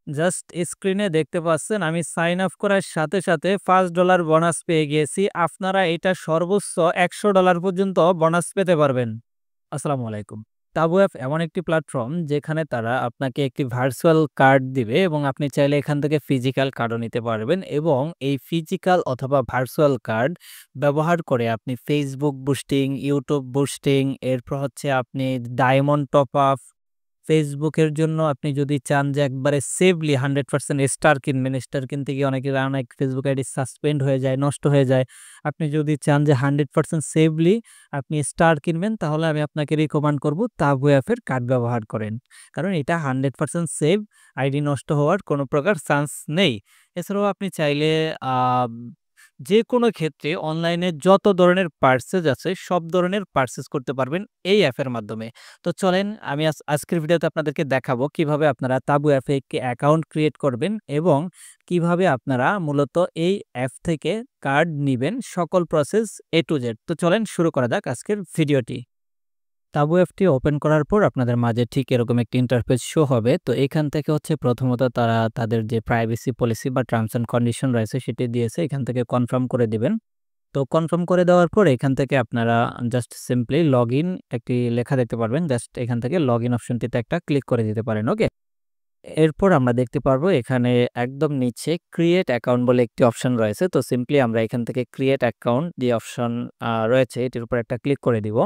Just স্ক্রিনে দেখতে পাচ্ছেন আমি সাইন আপ করার সাথে সাথে $5 বোনাস পেয়ে গিয়েছি। আপনারা এটা সর্বোচ্চ $100 পর্যন্ত বোনাস পেতে পারবেন। আসসালামু আলাইকুম। তাবু অ্যাপ এমন একটি প্ল্যাটফর্ম যেখানে তারা আপনাকে একটি ভার্চুয়াল কার্ড দিবে এবং আপনি চাইলে এখান থেকে ফিজিক্যাল কার্ডও নিতে পারবেন এবং এই ফিজিক্যাল অথবা ভার্চুয়াল কার্ড ব্যবহার করে আপনি ফেসবুক বুস্টিং, ইউটিউব বুস্টিং, এরপর হচ্ছে আপনি ডায়মন্ড টপ আপ, ফেসবুকের জন্য আপনি যদি চান যে একবারে সেফলি 100% স্টার কিনবেন, স্টার কিনতে গিয়ে অনেক ফেসবুক আইডি সাসপেন্ড হয়ে যায়, নষ্ট হয়ে যায়। আপনি যদি চান যে 100% সেফলি আপনি স্টার কিনবেন, তাহলে আমি আপনাকে রিকমেন্ড করব তাবু অ্যাপের কার্ড ব্যবহার করেন। কারণ এটা 100% সেফ, আইডি নষ্ট হওয়ার কোনো প্রকার চান্স নেই। এছাড়াও আপনি চাইলে আ যেকোনো ক্ষেত্রে অনলাইনে যত ধরনের পার্সেস আছে সব ধরনের পার্সেস করতে পারবেন এই অ্যাপের মাধ্যমে। তো চলেন আমি আজকের ভিডিওতে আপনাদেরকে দেখাবো কিভাবে আপনারা তাবু অ্যাপে একটি অ্যাকাউন্ট ক্রিয়েট করবেন এবং কিভাবে আপনারা মূলত এই অ্যাপ থেকে কার্ড নিবেন, সকল প্রসেস A to Z। তো চলেন শুরু করা যাক আজকের ভিডিওটি। তাবু অ্যাপটি ওপেন করার পর আপনাদের মাঝে ঠিক এরকম একটি ইন্টারফেস শো হবে। তো এখান থেকে হচ্ছে প্রথমত তারা তাদের যে প্রাইভেসি পলিসি বা টার্মস অ্যান্ড কন্ডিশন রয়েছে সেটি দিয়েছে। এখান থেকে কনফার্ম করে দিবেন। তো কনফার্ম করে দেওয়ার পর এখান থেকে আপনারা জাস্ট সিম্পলি লগইন একটি লেখা দেখতে পারবেন। জাস্ট এখান থেকে লগইন অপশনটিতে একটা ক্লিক করে দিতে পারেন। ওকে? এরপর আমরা দেখতে পারবো এখানে একদম নিচে ক্রিয়েট অ্যাকাউন্ট বলে একটি অপশন রয়েছে। তো সিম্পলি আমরা এখান থেকে ক্রিয়েট অ্যাকাউন্ট যে অপশন রয়েছে এটির উপর একটা ক্লিক করে দিব।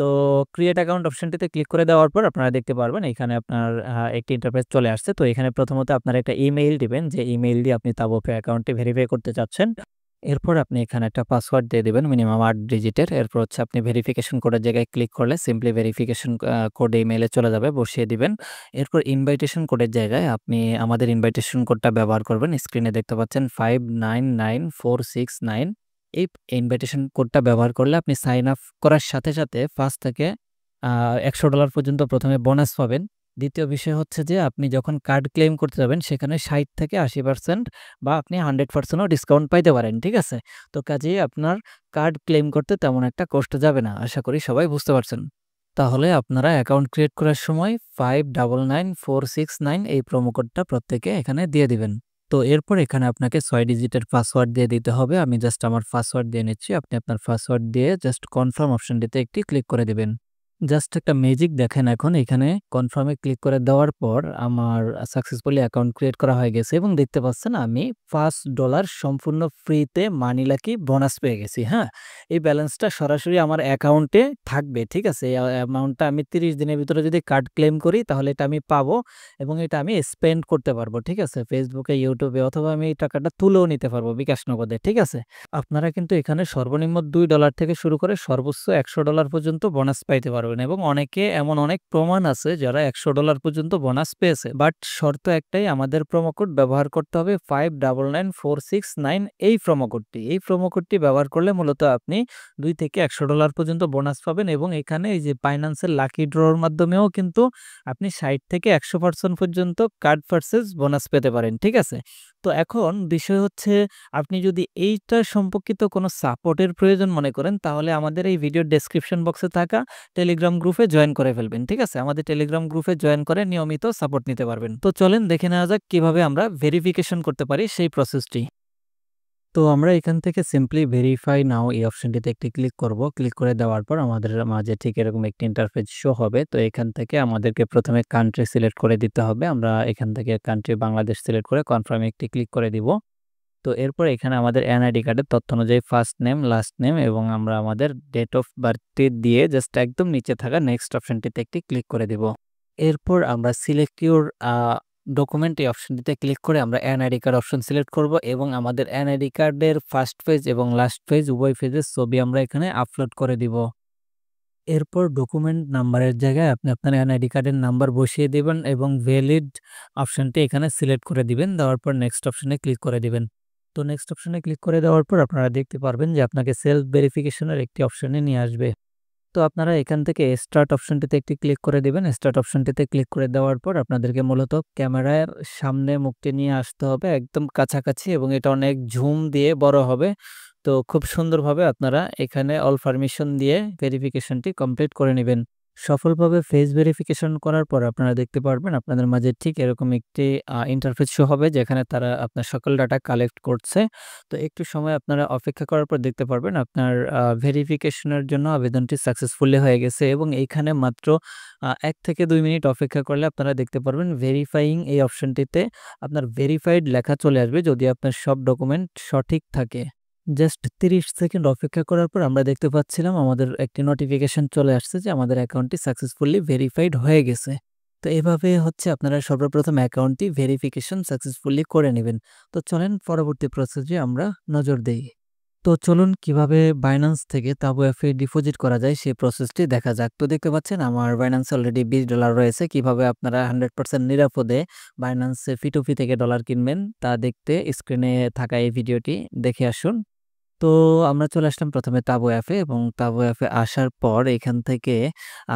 তো ক্রিয়েট অ্যাকাউন্ট অপশনটিতে ক্লিক করে দেওয়ার পর আপনারা দেখতে পারবেন এখানে আপনার একটি ইন্টারফেস চলে আসছে। তো এখানে প্রথমত আপনারা একটা ইমেইল দিবেন, যে ইমেইল দিয়ে আপনি তাবু পে অ্যাকাউন্টটি ভেরিফাই করতে চাচ্ছেন। এরপর আপনি এখানে একটা পাসওয়ার্ড দিয়ে দিবেন মিনিমাম 8 ডিজিটের। এরপর হচ্ছে আপনি ভেরিফিকেশন কোডের জায়গায় ক্লিক করলে সিম্পলি ভেরিফিকেশন কোড ইমেইলে চলে যাবে, বসিয়ে দিবেন। এরপর ইনভাইটেশন কোডের জায়গায় আপনি আমাদের ইনভাইটেশন কোডটা ব্যবহার করবেন। স্ক্রিনে দেখতে পাচ্ছেন 599469। এই ইনভাইটেশন কোডটা ব্যবহার করলে আপনি সাইন আপ করার সাথে সাথে ফার্স্ট থেকে $100 পর্যন্ত প্রথমে বোনাস পাবেন। দ্বিতীয় বিষয় হচ্ছে যে আপনি যখন কার্ড ক্লেম করতে যাবেন সেখানে 60 থেকে 80% বা আপনি 100%ও ডিসকাউন্ট পাইতে পারেন। ঠিক আছে? তো কাজেই আপনার কার্ড ক্লেম করতে তেমন একটা কষ্ট যাবে না। আশা করি সবাই বুঝতে পারছেন। তাহলে আপনারা অ্যাকাউন্ট ক্রিয়েট করার সময় 599469 এই প্রোমো কোডটা প্রত্যেকে এখানে দিয়ে দিবেন। তো এরপর এখানে আপনাকে 6 ডিজিটের পাসওয়ার্ড দিয়ে দিতে হবে। আমি জাস্ট আমার পাসওয়ার্ড দিয়ে নিচ্ছি। আপনি আপনার পাসওয়ার্ড দিয়ে জাস্ট কনফার্ম অপশনটিতে একটি ক্লিক করে দিবেন। জাস্ট একটা ম্যাজিক দেখেন, এখন এখানে কনফার্মে ক্লিক করে দেওয়ার পর আমার সাকসেসফুলি অ্যাকাউন্ট ক্রিয়েট করা হয়ে গেছে এবং দেখতে পাচ্ছেন আমি $5 সম্পূর্ণ ফ্রিতে মানি লাকি বোনাস পেয়ে গেছি। হ্যাঁ? এই ব্যালেন্সটা সরাসরি আমার অ্যাকাউন্টে থাকবে। ঠিক আছে? এই অ্যামাউন্টটা আমি 30 দিনের ভিতরে যদি কার্ড ক্লেম করি তাহলে এটা আমি পাবো এবং এটা আমি স্পেন্ড করতে পারবো। ঠিক আছে? ফেসবুকে, ইউটিউবে অথবা আমি এই টাকাটা তুলেও নিতে পারবো বিকাশ নগদে। ঠিক আছে? আপনারা কিন্তু এখানে সর্বনিম্ন $2 থেকে শুরু করে সর্বোচ্চ $100 পর্যন্ত বোনাস পাইতে পারবেন এবং অনেকে এমন অনেক প্রমাণ আছে যারা $100 পর্যন্ত বোনাস পেয়েছে। বাট শর্ত একটাই, আমাদের প্রোমো কোড ব্যবহার করতে হবে 599469 এই প্রোমো কোডটি। এই প্রোমো কোডটি ব্যবহার করলে মূলত আপনি $2 থেকে $100 পর্যন্ত বোনাস পাবেন এবং এখানে এই যে ফাইন্যান্সের লাকি ড্রর মাধ্যমেও কিন্তু আপনি 60 থেকে 100% পর্যন্ত কার্ড পারচেজ বোনাস পেতে পারেন। ঠিক আছে? তো এখন বিষয় হচ্ছে, আপনি যদি এইটা সম্পর্কিত কোনো সাপোর্টের প্রয়োজন মনে করেন তাহলে আমাদের এই ভিডিওর ডেসক্রিপশন বক্সে থাকা টেলিগ্রাম গ্রুপে জয়েন করে ফেলবেন। ঠিক আছে? আমাদের টেলিগ্রাম গ্রুপে জয়েন করে নিয়মিত সাপোর্ট নিতে পারবেন। তো চলেন দেখে নেওয়া যাক কিভাবে আমরা ভেরিফিকেশন করতে পারি সেই প্রসেসটি। তো আমরা এখান থেকে সিম্পলি ভেরিফাই নাও এই অপশনটিতে একটি ক্লিক করব। ক্লিক করে দেওয়ার পর আমাদের মাঝে ঠিক এরকম একটি ইন্টারফেস শো হবে। তো এখান থেকে আমাদেরকে প্রথমে কান্ট্রি সিলেক্ট করে দিতে হবে। আমরা এখান থেকে কান্ট্রি বাংলাদেশ সিলেক্ট করে কনফার্মে একটি ক্লিক করে দিব। তো এরপর এখানে আমাদের এনআইডি কার্ডের তথ্য অনুযায়ী ফার্স্ট নেম, লাস্ট নেম এবং আমরা আমাদের ডেট অফ বার্থডে দিয়ে জাস্ট একদম নিচে থাকা নেক্সট অপশনটিতে একটি ক্লিক করে দিব। এরপর আমরা সিলেক্ট ইউর ডকুমেন্ট এই অপশনটিতে ক্লিক করে আমরা এনআইডি কার্ড অপশন সিলেক্ট করব এবং আমাদের এনআইডি কার্ডের ফার্স্ট পেজ এবং লাস্ট পেজ উভয় পেজের ছবি আমরা এখানে আপলোড করে দিব। এরপর ডকুমেন্ট নাম্বারের জায়গায় আপনি আপনার এনআইডি কার্ডের নাম্বার বসিয়ে দিবেন এবং ভ্যালিড অপশনটি এখানে সিলেক্ট করে দিবেন। দেওয়ার পর নেক্সট অপশনে ক্লিক করে দিবেন। তো নেক্সট অপশনে ক্লিক করে দেওয়ার পর আপনারা দেখতে পারবেন যে আপনাকে সেলফ ভেরিফিকেশনের একটি অপশনে নিয়ে আসবে। তো আপনারা এখান থেকে স্টার্ট অপশনটিতে একটি ক্লিক করে দিবেন। স্টার্ট অপশনটিতে ক্লিক করে দেওয়ার পর আপনাদেরকে মূলত ক্যামেরার সামনে মুখটি নিয়ে আসতে হবে একদম কাছাকাছি এবং এটা অনেক ঝুম দিয়ে বড় হবে। তো খুব সুন্দরভাবে আপনারা এখানে অল পারমিশন দিয়ে ভেরিফিকেশনটি কমপ্লিট করে নেবেন। সফলভাবে ফেস ভেরিফিকেশন করার পর আপনারা দেখতে পারবেন আপনাদের মাঝে ঠিক এরকম একটি ইন্টারফেস শো হবে যেখানে তারা আপনার সকল ডাটা কালেক্ট করছে। তো একটু সময় আপনারা অপেক্ষা করার পর দেখতে পারবেন আপনার ভেরিফিকেশনের জন্য আবেদনটি সাকসেসফুলি হয়ে গেছে এবং এইখানে মাত্র ১ থেকে ২ মিনিট অপেক্ষা করলে আপনারা দেখতে পারবেন ভেরিফাইং এই অপশনটিতে আপনার ভেরিফাইড লেখা চলে আসবে যদি আপনার সব ডকুমেন্ট সঠিক থাকে। জাস্ট ৩০ সেকেন্ড অপেক্ষা করার পর আমরা দেখতে পাচ্ছিলাম আমাদের একটি নোটিফিকেশন চলে আসছে যে আমাদের অ্যাকাউন্টটি সাকসেসফুলি ভেরিফাইড হয়ে গেছে। তো এভাবে হচ্ছে আপনারা সর্বপ্রথম অ্যাকাউন্টটি ভেরিফিকেশন সাকসেসফুলি করে নেবেন। তো চলেন পরবর্তী প্রসেসে আমরা নজর দেই। তো চলুন কিভাবে বাইন্যান্স থেকে তাবু অ্যাপে ডিপোজিট করা যায় সেই প্রসেসটি দেখা যাক। তো দেখতে পাচ্ছেন আমার বাইন্যান্সে অলরেডি $20 রয়েছে। কিভাবে আপনারা 100% নিরাপদে বাইন্যান্সে P2P থেকে ডলার কিনবেন তা দেখতে স্ক্রিনে থাকা এই ভিডিওটি দেখে আসুন। তো আমরা চলে আসলাম প্রথমে তাবু অ্যাপে এবং তাবু অ্যাপে আসার পর এখান থেকে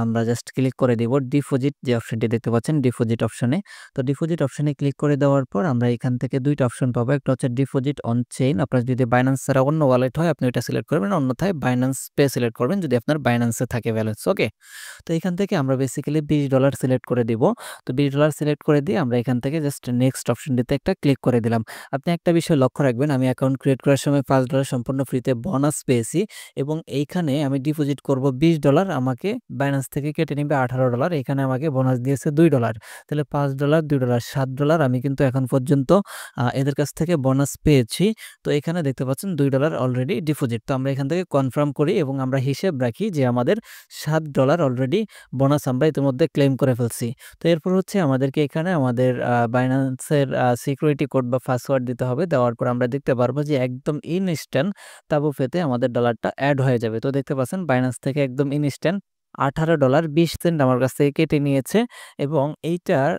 আমরা জাস্ট ক্লিক করে দিব ডিপোজিট যে অপশনটি দেখতে পাচ্ছেন ডিপোজিট অপশনে। তো ডিপোজিট অপশনে ক্লিক করে দেওয়ার পর আমরা এখান থেকে ২ টা অপশন পাবো। একটা হচ্ছে ডিপোজিট অন চেইন, আপনার যদি বাইন্যান্স ছাড়া অন্য ওয়ালেট হয় আপনি ওইটা সিলেক্ট করবেন, অন্যথায় বাইন্যান্স পে সিলেক্ট করবেন যদি আপনার বাইন্যান্সে থাকে ব্যালেন্স। ওকে। তো এখান থেকে আমরা বেসিক্যালি $20 সিলেক্ট করে দিব। তো $20 সিলেক্ট করে দিয়ে আমরা এখান থেকে জাস্ট নেক্সট অপশনটিতে একটা ক্লিক করে দিলাম। আপনি একটা বিষয় লক্ষ্য রাখবেন, আমি অ্যাকাউন্ট ক্রিয়েট করার সময় $5 সম্পূর্ণ ফ্রিতে বোনাস পেয়েছি এবং এইখানে আমি ডিপোজিট করব $20, আমাকে বাইন্যান্স থেকে কেটে নিবে $18, এখানে আমাকে বোনাস দিয়েছে $2, তাহলে $5, $2, $7 আমি কিন্তু এখন পর্যন্ত এদের কাছ থেকে বোনাস পেয়েছি। তো এখানে দেখতে পাচ্ছেন $2 অলরেডি ডিপোজিট। তো আমরা এখান থেকে কনফার্ম করি এবং আমরা হিসেব রাখি যে আমাদের $7 অলরেডি বোনাস আমরা ইতিমধ্যে ক্লেম করে ফেলছি। তো এরপর হচ্ছে আমাদেরকে এখানে আমাদের বাইন্যান্সের সিকিউরিটি কোড বা পাসওয়ার্ড দিতে হবে। দেওয়ার পর আমরা দেখতে পারবো যে একদম ইনস্ট্যান্ট তাবু পেতে আমাদের ডলারটা অ্যাড হয়ে যাবে। তো দেখতে পাচ্ছেন বাইন্যান্স থেকে একদম ইনস্ট্যান্ট $18.20 আমার কাছ থেকে কেটে নিয়েছে এবং এইটার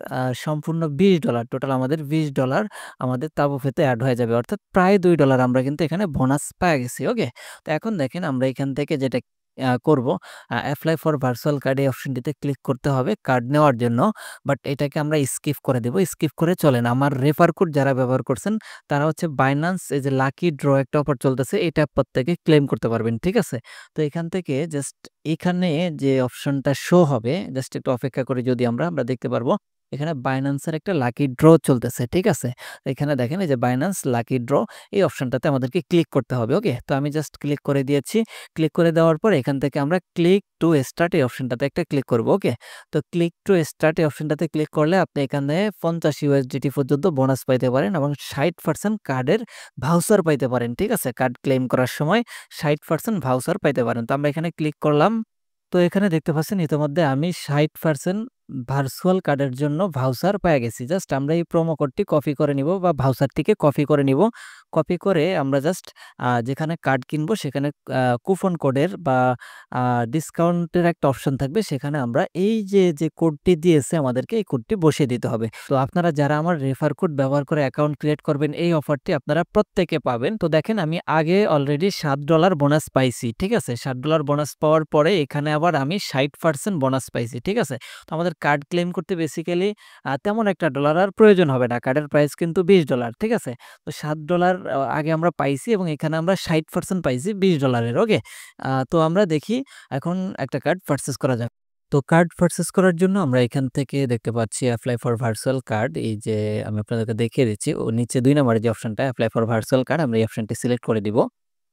সম্পূর্ণ $20 টোটাল আমাদের $20 আমাদের তাবু পেতে অ্যাড হয়ে যাবে। অর্থাৎ প্রায় $2 আমরা কিন্তু এখানে বোনাস পেয়ে গেছি। ওকে। তো এখন দেখেন আমরা এখান থেকে যেটা করব, অ্যাপ্লাই ফর ভার্চুয়াল কার্ড এই অপশনটিতে ক্লিক করতে হবে কার্ড নেওয়ার জন্য। বাট এটাকে আমরা স্কিপ করে দেব। স্কিপ করে চলেন আমার রেফার কোড যারা ব্যবহার করছেন তারা হচ্ছে বাইন্যান্স এই যে লাকি ড্র একটা অফার চলতেছে এটা প্রত্যেকে ক্লেম করতে পারবেন। ঠিক আছে? তো এখান থেকে জাস্ট এখানে যে অপশনটা শো হবে জাস্ট একটু অপেক্ষা করে যদি আমরা দেখতে পারবো এখানে বাইন্যান্সের একটা লাকি ড্র চলতেছে। ঠিক আছে? তো এখানে দেখেন এই যে বাইন্যান্স লাকি ড্র এই অপশনটাতে আমাদেরকে ক্লিক করতে হবে। ওকে। তো আমি জাস্ট ক্লিক করে দিয়েছি। ক্লিক করে দেওয়ার পর এখান থেকে আমরা ক্লিক টু স্টার্ট এই অপশনটাতে একটা ক্লিক করব। ওকে। তো ক্লিক টু স্টার্ট এই অপশনটাতে ক্লিক করলে আপনি এখানে $50 পর্যন্ত বোনাস পাইতে পারেন এবং 60% কার্ডের ভাউচার পাইতে পারেন। ঠিক আছে? কার্ড ক্লেম করার সময় 60% ভাউচার পাইতে পারেন। তো আমরা এখানে ক্লিক করলাম। তো এখানে দেখতে পাচ্ছেন ইতিমধ্যে আমি 60% ভার্চুয়াল কার্ডের জন্য ভাউচার পেয়ে গেছি। জাস্ট আমরা এই প্রোমো কোডটি কপি করে নিব বা ভাউচারটিকে কপি করে নিব। কপি করে আমরা জাস্ট যেখানে কার্ড কিনবো সেখানে কুপন কোডের বা ডিসকাউন্টের একটা অপশন থাকবে সেখানে আমরা এই যে কোডটি দিয়েছে আমাদেরকে এই কোডটি বসিয়ে দিতে হবে। তো আপনারা যারা আমার রেফার কোড ব্যবহার করে অ্যাকাউন্ট ক্রিয়েট করবেন এই অফারটি আপনারা প্রত্যেকে পাবেন। তো দেখেন আমি আগে অলরেডি $7 বোনাস পাইছি। ঠিক আছে? $7 বোনাস পাওয়ার পরে এখানে আবার আমি 60% বোনাস পাইছি। ঠিক আছে? তো আমাদের কার্ড ক্লেম করতে বেসিক্যালি তেমন একটা ডলার আর প্রয়োজন হবে না। কার্ডের প্রাইস কিন্তু $20। ঠিক আছে? তো $7 আগে আমরা পাইছি এবং এখানে আমরা 60% পাইছি $20 এর। ওকে। তো আমরা দেখি এখন একটা কার্ড পারচেজ করা যাক। তো কার্ড পারচেজ করার জন্য আমরা এখান থেকে দেখতে পাচ্ছি অ্যাপ্লাই ফর ভার্চুয়াল কার্ড, এই যে আমি আপনাদেরকে দেখিয়ে দিচ্ছি ও নিচে ২ নম্বরে যে অপশনটা অ্যাপ্লাই ফর ভার্চুয়াল কার্ড আমরা এই অপশনটি সিলেক্ট করে দিব।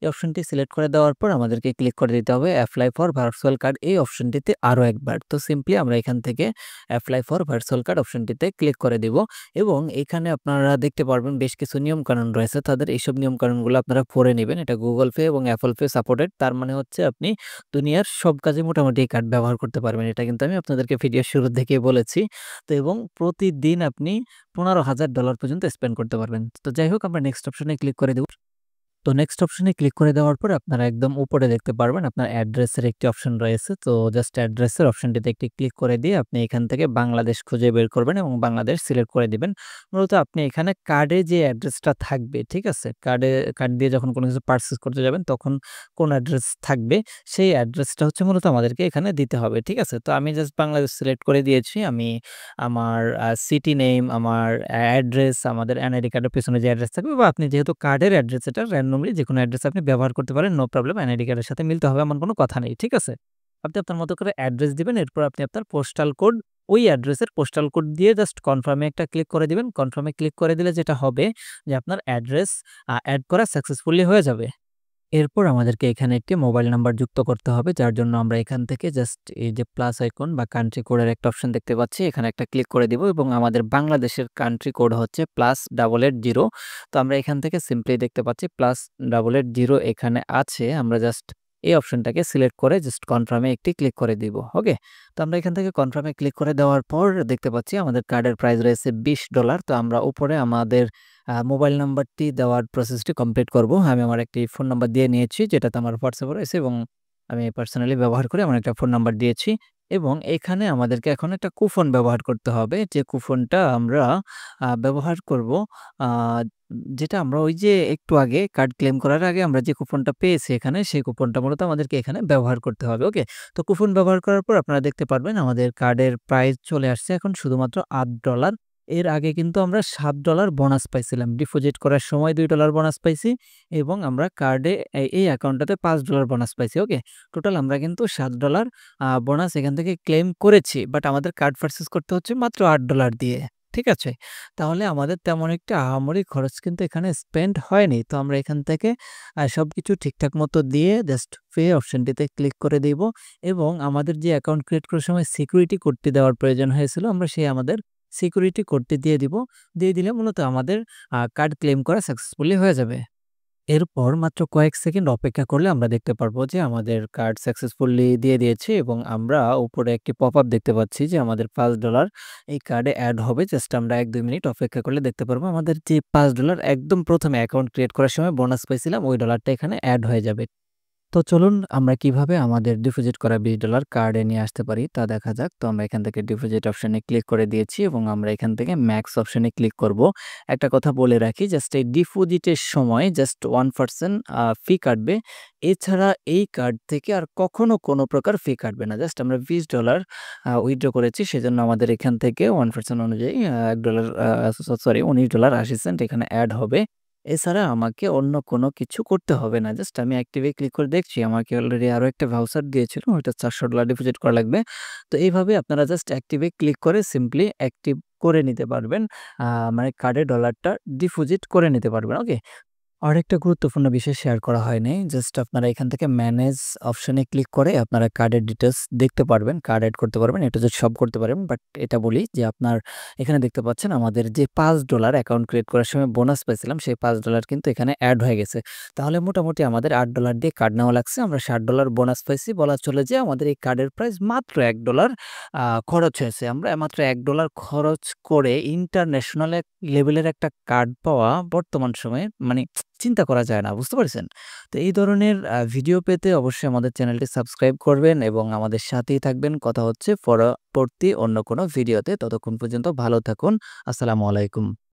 এই অপশনটি সিলেক্ট করে দেওয়ার পর আমাদেরকে ক্লিক করে দিতে হবে অ্যাপ্লাই ফর ভার্চুয়াল কার্ড এই অপশনটিতে আরও একবার। তো সিম্পলি আমরা এখান থেকে অ্যাপ্লাই ফর ভার্চুয়াল কার্ড অপশনটিতে ক্লিক করে দিব এবং এখানে আপনারা দেখতে পারবেন বেশ কিছু নিয়মকানুন রয়েছে। তাদের এইসব নিয়মকানুনগুলো আপনারা পড়ে নেবেন। এটা গুগল পে এবং অ্যাপল পে সাপোর্টেড। তার মানে হচ্ছে আপনি দুনিয়ার সব কাজে মোটামুটি এই কার্ড ব্যবহার করতে পারবেন। এটা কিন্তু আমি আপনাদেরকে ভিডিওর শুরুর দিকেই বলেছি। তো এবং প্রতিদিন আপনি $15,000 পর্যন্ত স্পেন্ড করতে পারবেন। তো যাই হোক আমরা নেক্সট অপশনে ক্লিক করে দেব। তো নেক্সট অপশনে ক্লিক করে দেওয়ার পর আপনারা একদম উপরে দেখতে পারবেন আপনার অ্যাড্রেসের একটি অপশন রয়েছে। তো জাস্ট অ্যাড্রেসের অপশনটিতে একটি ক্লিক করে দিয়ে আপনি এখান থেকে বাংলাদেশ খুঁজে বের করবেন এবং বাংলাদেশ সিলেক্ট করে দিবেন। মূলত আপনি এখানে কার্ডে যে অ্যাড্রেসটা থাকবে, ঠিক আছে? কার্ড দিয়ে যখন কোনো কিছু পারচেজ করতে যাবেন তখন কোন অ্যাড্রেস থাকবে সেই অ্যাড্রেসটা হচ্ছে মূলত আমাদেরকে এখানে দিতে হবে। ঠিক আছে? তো আমি জাস্ট বাংলাদেশ সিলেক্ট করে দিয়েছি। আমি আমার সিটি নেম, আমার অ্যাড্রেস, আমাদের এনআইডি কার্ডের পেছনে যে অ্যাড্রেস থাকবে বা আপনি যেহেতু কার্ডের অ্যাড্রেস এটা র‍্যান্ডমলি যেকোনো অ্যাড্রেস আপনি ব্যবহার করতে পারেন। No problem. এনআইডি কার্ডের সাথে মিলতে হবে এমন কোনো কথা নেই। ঠিক আছে? আপনি আপনার মতো করে অ্যাড্রেস দিবেন। এরপর আপনি আপনার পোস্টাল কোড, ওই অ্যাড্রেসের পোস্টাল কোড দিয়ে জাস্ট কনফার্ম এ একটা ক্লিক করে দিবেন। কনফার্ম এ ক্লিক করে দিলে যেটা হবে যে আপনার অ্যাড্রেস এড করা সাকসেসফুলি হয়ে যাবে। এরপর আমাদেরকে এখানে একটি মোবাইল নাম্বার যুক্ত করতে হবে, যার জন্য আমরা এখান থেকে জাস্ট এই যে প্লাস আইকন বা কান্ট্রি কোডের একটা অপশন দেখতে পাচ্ছি, এখানে একটা ক্লিক করে দিব এবং আমাদের বাংলাদেশের কান্ট্রি কোড হচ্ছে +880। তো আমরা এখান থেকে সিম্পলি দেখতে পাচ্ছি +880 এখানে আছে। আমরা জাস্ট এই অপশনটাকে সিলেক্ট করে জাস্ট কনফার্মে একটি ক্লিক করে দিব। ওকে? তো আমরা এখান থেকে কনফার্মে ক্লিক করে দেওয়ার পর দেখতে পাচ্ছি আমাদের কার্ডের প্রাইস রয়েছে $20। তো আমরা উপরে আমাদের মোবাইল নাম্বারটি দেওয়ার প্রসেসটি কমপ্লিট করব। আমি আমার একটি ফোন নাম্বার দিয়ে নিয়েছি, যেটাতে আমার হোয়াটসঅ্যাপ রয়েছে এবং আমি পার্সোনালি ব্যবহার করি। আমার একটা ফোন নাম্বার দিয়েছি এবং এখানে আমাদেরকে এখন একটা কুপন ব্যবহার করতে হবে। যে কুপনটা আমরা ব্যবহার করব, আ যেটা আমরা ওই যে একটু আগে কার্ড ক্লেম করার আগে আমরা যে কুপনটা পেয়েছি এখানে, সেই কুপনটা মূলত আমাদেরকে এখানে ব্যবহার করতে হবে। ওকে? তো কুপন ব্যবহার করার পর আপনারা দেখতে পারবেন আমাদের কার্ডের প্রাইস চলে আসছে এখন শুধুমাত্র $8। এর আগে কিন্তু আমরা $7 বোনাস পাইছিলাম। ডিপোজিট করার সময় $2 বোনাস পাইছি এবং আমরা কার্ডে এই অ্যাকাউন্টটাতে $5 বোনাস পাইছি। ওকে? টোটাল আমরা কিন্তু $7 বোনাস এখান থেকে ক্লেম করেছি। বাট আমাদের কার্ড পারচেজ করতে হচ্ছে মাত্র $8 দিয়ে। ঠিক আছে? তাহলে আমাদের তেমন একটা আহামরি খরচ কিন্তু এখানে স্পেন্ড হয়নি। তো আমরা এখান থেকে সবকিছু ঠিকঠাক মতো দিয়ে জাস্ট পে অপশনটিতে ক্লিক করে দিব এবং আমাদের যে অ্যাকাউন্ট ক্রিয়েট করার সময় সিকিউরিটি কোডটি দেওয়ার প্রয়োজন হয়েছিল, আমরা সেই আমাদের সিকিউরিটি কোডটি দিয়ে দিব। দিয়ে দিলে মূলত আমাদের কার্ড ক্লেম করা সাকসেসফুলি হয়ে যাবে। এরপর মাত্র কয়েক সেকেন্ড অপেক্ষা করলে আমরা দেখতে পারবো যে আমাদের কার্ড সাকসেসফুলি দিয়ে দিয়েছে এবং আমরা উপরে একটি পপআপ দেখতে পাচ্ছি যে আমাদের $5 এই কার্ডে এড হবে। জাস্ট আমরা ১-২ মিনিট অপেক্ষা করলে দেখতে পারবো আমাদের যে $5 একদম প্রথমে অ্যাকাউন্ট ক্রিয়েট করার সময় বোনাস পাইছিলাম, ওই ডলারটা এখানে এড হয়ে যাবে। তো চলুন আমরা কিভাবে আমাদের ডিপোজিট করা $20 কার্ডে নিয়ে আসতে পারি তা দেখা যাক। তো আমরা এখান থেকে ডিপোজিট অপশনে ক্লিক করে দিয়েছি এবং আমরা এখান থেকে ম্যাক্স অপশনে ক্লিক করব। একটা কথা বলে রাখি, জাস্ট এই ডিপোজিটের সময় জাস্ট 1% ফি কাটবে। এছাড়া এই কার্ড থেকে আর কখনো কোনো প্রকার ফি কাটবে না। জাস্ট আমরা $20 উইথড্র করেছি, সেজন্য আমাদের এখান থেকে 1% অনুযায়ী $1 সরি $19.80 এখানে এড হবে। এছাড়া আমাকে অন্য কোনো কিছু করতে হবে না। জাস্ট আমি অ্যাক্টিভ এ ক্লিক করে দেখছি আমাকে অলরেডি আরো একটা ভাউচার দিয়েছিল। ওইটা $400 ডিপোজিট করা লাগবে। তো এইভাবে আপনারা জাস্ট অ্যাক্টিভ এ ক্লিক করে সিম্পলি অ্যাক্টিভ করে নিতে পারবেন। মানে কার্ডে ডলারটা ডিপোজিট করে নিতে পারবেন। ওকে? আরেকটা গুরুত্বপূর্ণ বিষয় শেয়ার করা হয় নাই। জাস্ট আপনারা এখান থেকে ম্যানেজ অপশনে ক্লিক করে আপনারা কার্ডের ডিটেইলস দেখতে পারবেন, কার্ড এড করতে পারবেন। এটা যদি সব করতে পারবেন। বাট এটা বলি যে আপনার এখানে দেখতে পাচ্ছেন আমাদের যে $5 অ্যাকাউন্ট ক্রিয়েট করার সময় বোনাস পাইছিলাম, সেই $5 কিন্তু এখানে এড হয়ে গেছে। তাহলে মোটামুটি আমাদের $8 দিয়ে কার্ড নেওয়া লাগছে। আমরা $60 বোনাস পাইছি। বলা চলে যে আমাদের এই কার্ডের প্রাইস মাত্র $1 খরচ হয়েছে। আমরা মাত্র $1 খরচ করে ইন্টারন্যাশনাল লেভেলের একটা কার্ড পাওয়া বর্তমান সময়ে মানে চিন্তা করা যায় না। বুঝতে পারছেন? তো এই ধরনের ভিডিও পেতে অবশ্যই আমাদের চ্যানেলটি সাবস্ক্রাইব করবেন এবং আমাদের সাথেই থাকবেন। কথা হচ্ছে পরবর্তী অন্য কোনো ভিডিওতে। ততক্ষণ পর্যন্ত ভালো থাকুন। আসসালামু আলাইকুম।